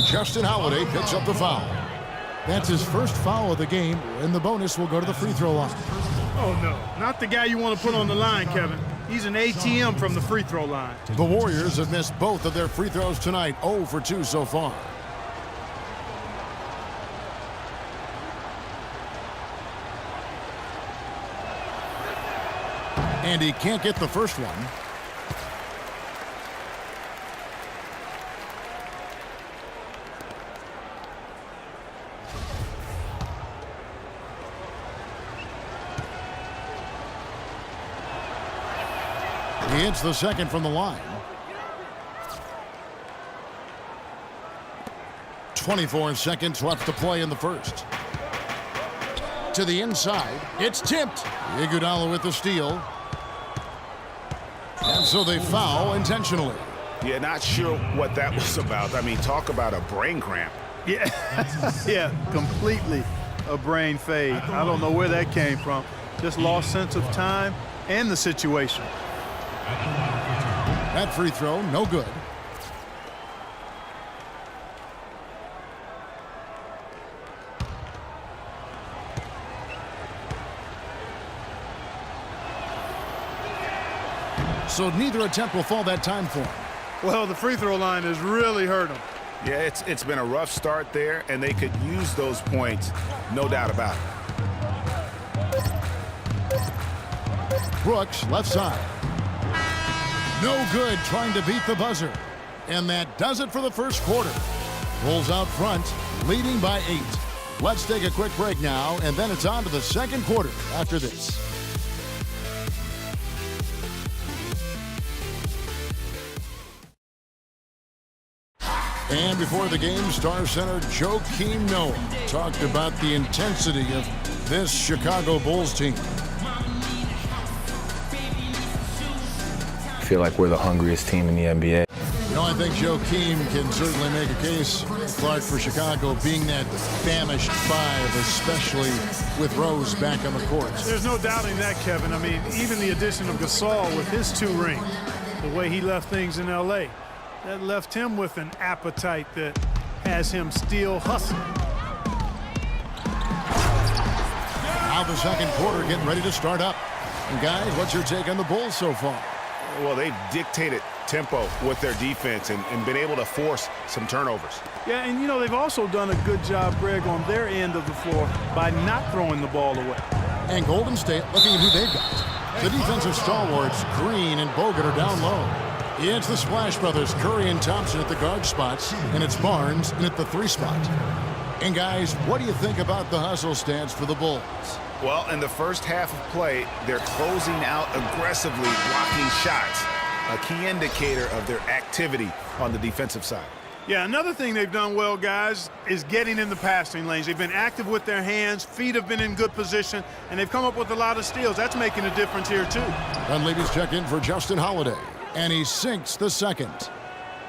Justin Holiday picks up the foul. That's his first foul of the game, and the bonus will go to the free throw line. Oh, no. Not the guy you want to put on the line, Kevin. He's an ATM from the free throw line. The Warriors have missed both of their free throws tonight, 0 for 2 so far. And he can't get the first one. He hits the second from the line. 24 seconds left to play in the first. To the inside. It's tipped. Iguodala with the steal. And so they foul intentionally. Yeah, not sure what that was about. I mean, talk about a brain cramp. Yeah, yeah, completely a brain fade. I don't know where that came from. Just lost sense of time and the situation. That free throw, no good. So neither attempt will fall that time for him. Well, the free throw line has really hurt him. Yeah, it's been a rough start there, and they could use those points, no doubt about it. Brooks, left side. No good trying to beat the buzzer. And that does it for the first quarter. Bulls out front, leading by 8. Let's take a quick break now, and then it's on to the second quarter after this. And before the game, Star Center Joakim Noah talked about the intensity of this Chicago Bulls team. I feel like we're the hungriest team in the NBA. You know, I think Joakim can certainly make a case, Clark, for Chicago being that famished 5, especially with Rose back on the court. There's no doubting that, Kevin. I mean, even the addition of Gasol with his 2 rings, the way he left things in L.A., that left him with an appetite that has him still hustling. Now the second quarter getting ready to start up. And guys, what's your take on the Bulls so far? Well, they've dictated tempo with their defense and been able to force some turnovers. Yeah, and, you know, they've also done a good job, Greg, on their end of the floor by not throwing the ball away. And Golden State looking at who they've got. The defensive stalwarts, Green and Bogut, are down low. It's the Splash Brothers, Curry and Thompson at the guard spots, and it's Barnes in at the 3 spot. And guys, what do you think about the hustle stance for the Bulls? Well, in the first half of play, they're closing out aggressively, blocking shots, a key indicator of their activity on the defensive side. Yeah, another thing they've done well, guys, is getting in the passing lanes. They've been active with their hands, feet have been in good position, and they've come up with a lot of steals. That's making a difference here, too. Dunleavy's check in for Justin Holiday, and he sinks the second.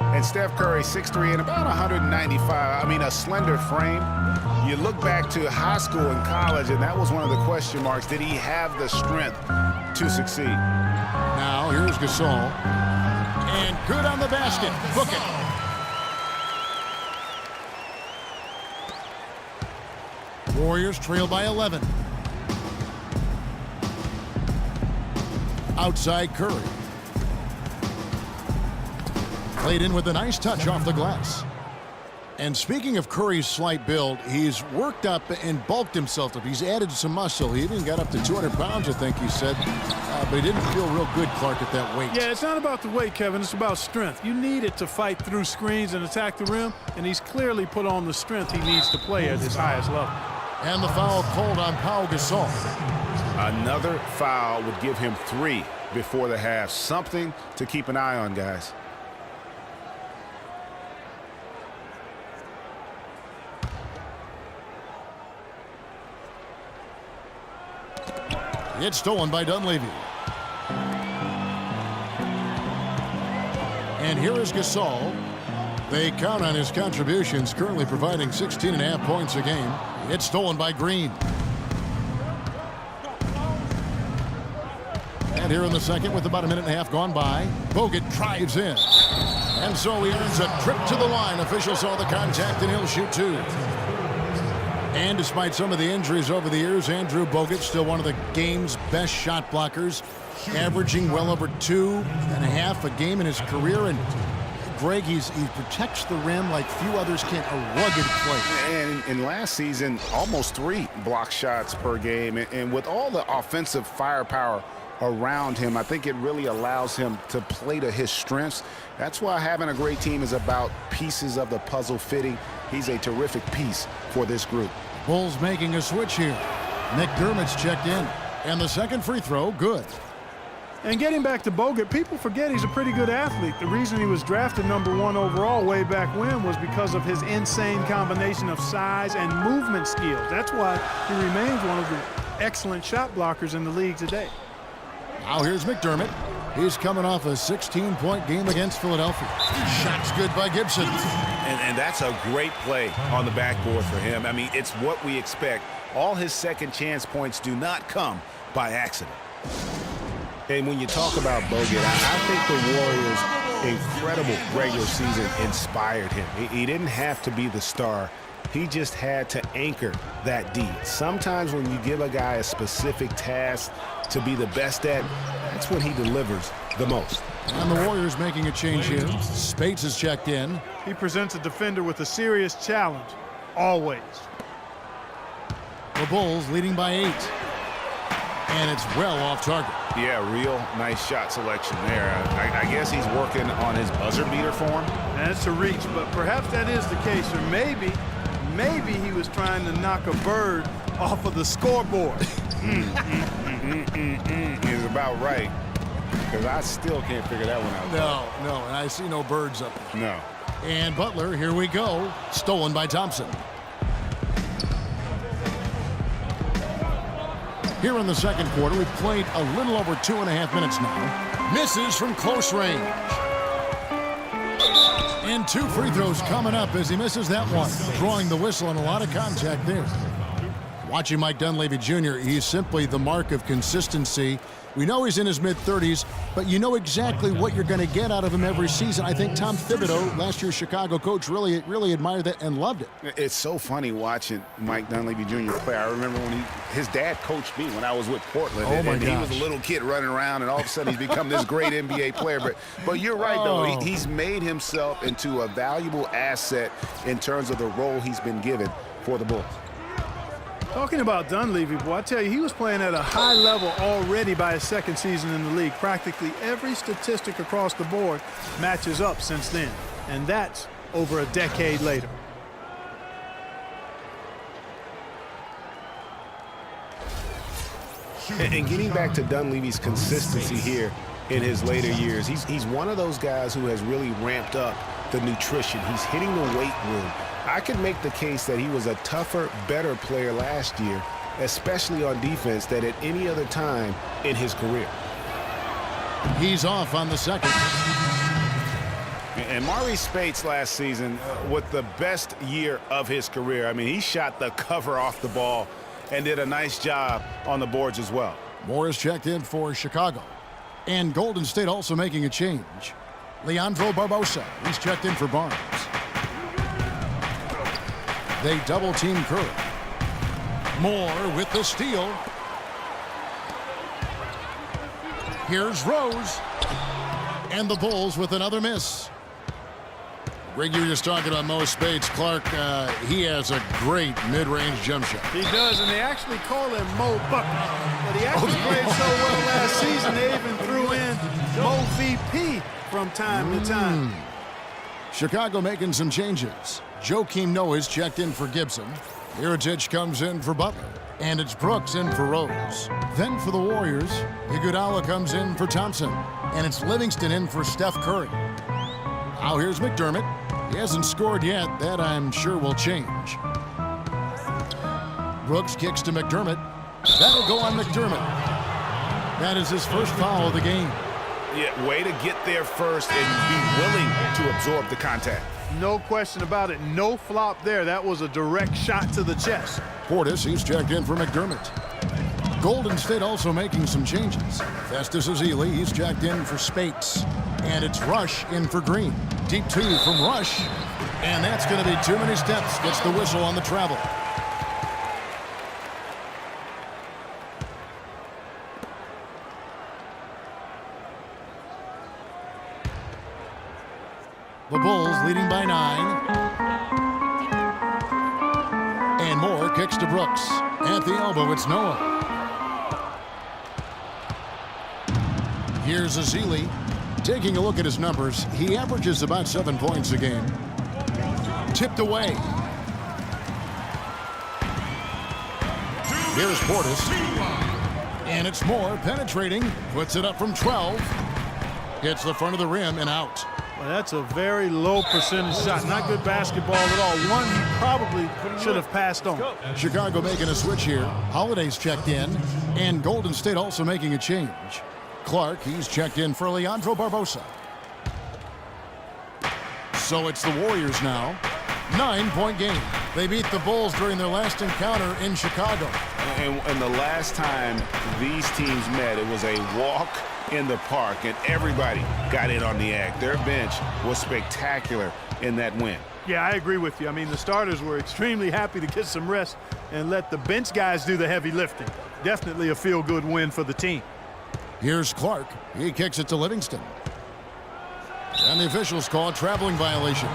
And Steph Curry, 6'3" and about 195. I mean, a slender frame. You look back to high school and college, and that was one of the question marks. Did he have the strength to succeed? Now, here's Gasol. And good on the basket. Book it. Warriors trail by 11. Outside Curry. Played in with a nice touch off the glass. And speaking of Curry's slight build, he's worked up and bulked himself up. He's added some muscle. He even got up to 200 pounds, I think he said. But he didn't feel real good, Clark, at that weight. Yeah, it's not about the weight, Kevin. It's about strength. You need it to fight through screens and attack the rim, and he's clearly put on the strength he needs to play at his highest level. And the foul called on Pau Gasol. Another foul would give him 3 before the half. Something to keep an eye on, guys. It's stolen by Dunleavy. And here is Gasol. They count on his contributions, currently providing 16.5 points a game. It's stolen by Green. And here in the second, with about a minute and a half gone by, Bogut drives in. And so he earns a trip to the line. Officials saw the contact, and he'll shoot 2. And despite some of the injuries over the years, Andrew Bogut still one of the game's best shot blockers, averaging well over 2.5 a game in his career. And Greg, he protects the rim like few others can. A rugged player. And in last season, almost 3 block shots per game. And with all the offensive firepower around him, I think it really allows him to play to his strengths. That's why having a great team is about pieces of the puzzle fitting. He's a terrific piece for this group. Bulls making a switch here. McDermott's checked in. And the second free throw, good. And getting back to Bogut, people forget he's a pretty good athlete. The reason he was drafted #1 overall way back when was because of his insane combination of size and movement skills. That's why he remains one of the excellent shot blockers in the league today. Now here's McDermott. He's coming off a 16-point game against Philadelphia. Shot's good by Gibson. And that's a great play on the backboard for him. I mean, it's what we expect. All his second chance points do not come by accident. And when you talk about Bogut, I think the Warriors' incredible regular season inspired him. He didn't have to be the star. He just had to anchor that D. Sometimes when you give a guy a specific task to be the best at, that's when he delivers the most. And the Warriors making a change here. Spates is checked in. He presents a defender with a serious challenge, always. The Bulls leading by 8. And it's well off target. Yeah, real nice shot selection there. I guess he's working on his buzzer beater form. That's a reach, but perhaps that is the case. Or maybe he was trying to knock a bird off of the scoreboard. He's about right. Because I still can't figure that one out. No, and I see no birds up there. No. And Butler, here we go. Stolen by Thompson. Here in the second quarter, we've played a little over 2.5 minutes now. Misses from close range. And 2 free throws coming up as he misses that one. Drawing the whistle and a lot of contact there. Watching Mike Dunleavy Jr., he's simply the mark of consistency. We know he's in his mid-30s, but you know exactly what you're going to get out of him every season. I think Tom Thibodeau, last year's Chicago coach, really admired that and loved it. It's so funny watching Mike Dunleavy Jr. play. I remember when his dad coached me when I was with Portland. Oh my and gosh. he was a little kid running around, and all of a sudden he's become this great NBA player. But you're right, though. He's made himself into a valuable asset in terms of the role he's been given for the Bulls. Talking about Dunleavy, boy, I tell you, he was playing at a high level already by his second season in the league. Practically every statistic across the board matches up since then, and that's over a decade later. And getting back to Dunleavy's consistency here in his later years, he's one of those guys who has really ramped up the nutrition. He's hitting the weight room. I could make the case that he was a tougher, better player last year, especially on defense, than at any other time in his career. He's off on the second. And Maurice Spates last season with the best year of his career. I mean, he shot the cover off the ball and did a nice job on the boards as well. Morris checked in for Chicago. And Golden State also making a change. Leandro Barbosa, he's checked in for Barnes. They double-team Curry. Moore with the steal. Here's Rose. And the Bulls with another miss. Greg, you were just talking about Mo Spates. Clark, he has a great mid-range jump shot. He does, and they actually call him Mo Bucket. But he actually played so well last season, they even threw in Mo VP from time to time. Chicago making some changes. Joakim Noah is checked in for Gibson. Mirotic comes in for Butler. And it's Brooks in for Rose. Then for the Warriors, Iguodala comes in for Thompson. And it's Livingston in for Steph Curry. Now here's McDermott. He hasn't scored yet. That I'm sure will change. Brooks kicks to McDermott. That'll go on McDermott. That is his first foul of the game. Yeah, way to get there first and be willing to absorb the contact. No question about it. No flop there. That was a direct shot to the chest. Portis, he's checked in for McDermott. Golden State also making some changes. Festus Ezeli, he's checked in for Spates. And it's Rush in for Green. Deep 2 from Rush. And that's going to be too many steps. Gets the whistle on the travel. The Bulls leading by 9. And Moore kicks to Brooks. At the elbow, it's Noah. Here's Ezeli. Taking a look at his numbers, he averages about 7 points a game. Tipped away. Here's Portis. And it's Moore penetrating. Puts it up from 12. Hits the front of the rim and out. Well, that's a very low percentage shot. Not good basketball at all. One he probably should have passed on. Chicago making a switch here. Holiday's checked in. And Golden State also making a change. Clark, he's checked in for Leandro Barbosa. So it's the Warriors now. 9-point game. They beat the Bulls during their last encounter in Chicago. And the last time these teams met, it was a walk in the park, and everybody got in on the act. Their bench was spectacular in that win. Yeah, I agree with you. I mean, the starters were extremely happy to get some rest and let the bench guys do the heavy lifting. Definitely a feel-good win for the team. Here's Clark. He kicks it to Livingston. And the officials call a traveling violation.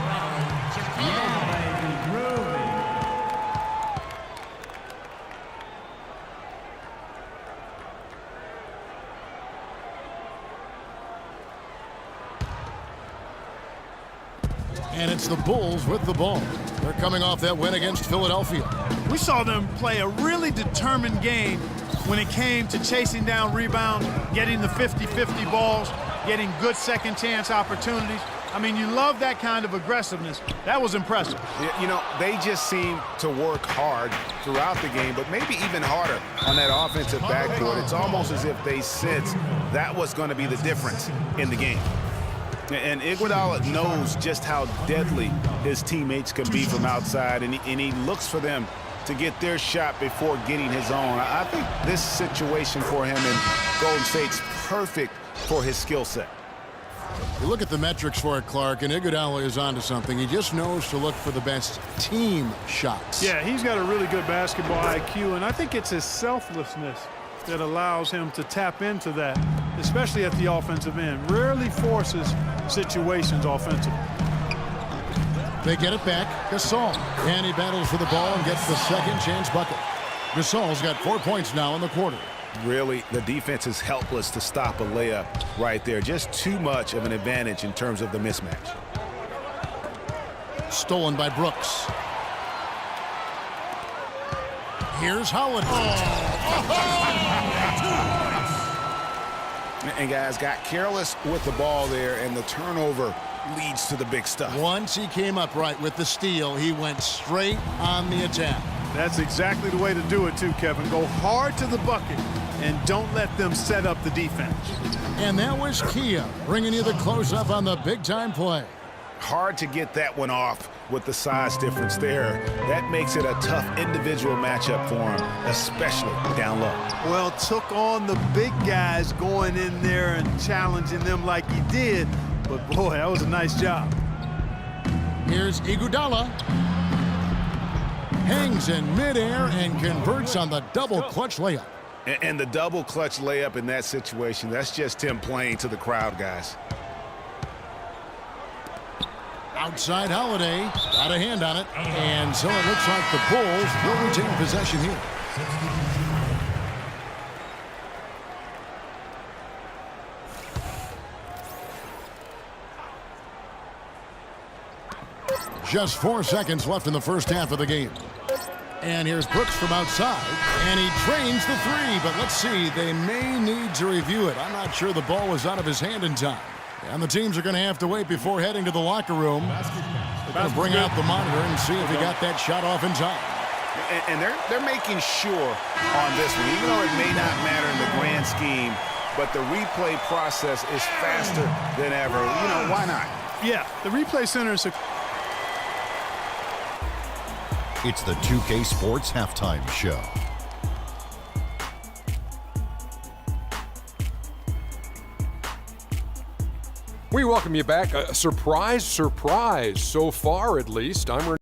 And it's the Bulls with the ball. They're coming off that win against Philadelphia. We saw them play a really determined game when it came to chasing down rebounds, getting the 50-50 balls, getting good second chance opportunities. I mean, you love that kind of aggressiveness. That was impressive. You know, they just seem to work hard throughout the game, but maybe even harder on that offensive backcourt. It's almost as if they sense that was going to be the difference in the game. And Iguodala knows just how deadly his teammates can be from outside, and he looks for them to get their shot before getting his own. I think this situation for him in Golden State's perfect for his skill set. You look at the metrics for it, Clark, and Iguodala is onto something. He just knows to look for the best team shots. Yeah, he's got a really good basketball IQ, and I think it's his selflessness that allows him to tap into that, especially at the offensive end. Rarely forces situations offensively. They get it back. Gasol. And he battles for the ball and gets the second chance bucket. Gasol's got 4 points now in the quarter. Really, the defense is helpless to stop a layup right there. Just too much of an advantage in terms of the mismatch. Stolen by Brooks. Here's Holiday. And guys got careless with the ball there, and the turnover leads to the big stuff. Once he came up right with the steal, he went straight on the attack. That's exactly the way to do it too, Kevin. Go hard to the bucket and don't let them set up the defense. And that was Kia bringing you the close-up on the big-time play. Hard to get that one off with the size difference there. That makes it a tough individual matchup for him, especially down low. Well, took on the big guys going in there and challenging them like he did. But, boy, that was a nice job. Here's Iguodala. Hangs in midair and converts on the double clutch layup. And the double clutch layup in that situation, that's just him playing to the crowd, guys. Outside Holiday, got a hand on it, and so it looks like the Bulls will retain possession here. Just 4 seconds left in the first half of the game. And here's Brooks from outside, and he drains the three, but let's see, they may need to review it. I'm not sure the ball was out of his hand in time. And the teams are going to have to wait before heading to the locker room. They're going to bring out the monitor and see if he got that shot off in time. And they're making sure on this one, even though it may not matter in the grand scheme, but the replay process is faster than ever. You know, why not? Yeah, the replay center is It's the 2K Sports Halftime Show. We welcome you back. Surprise, so far at least. I'm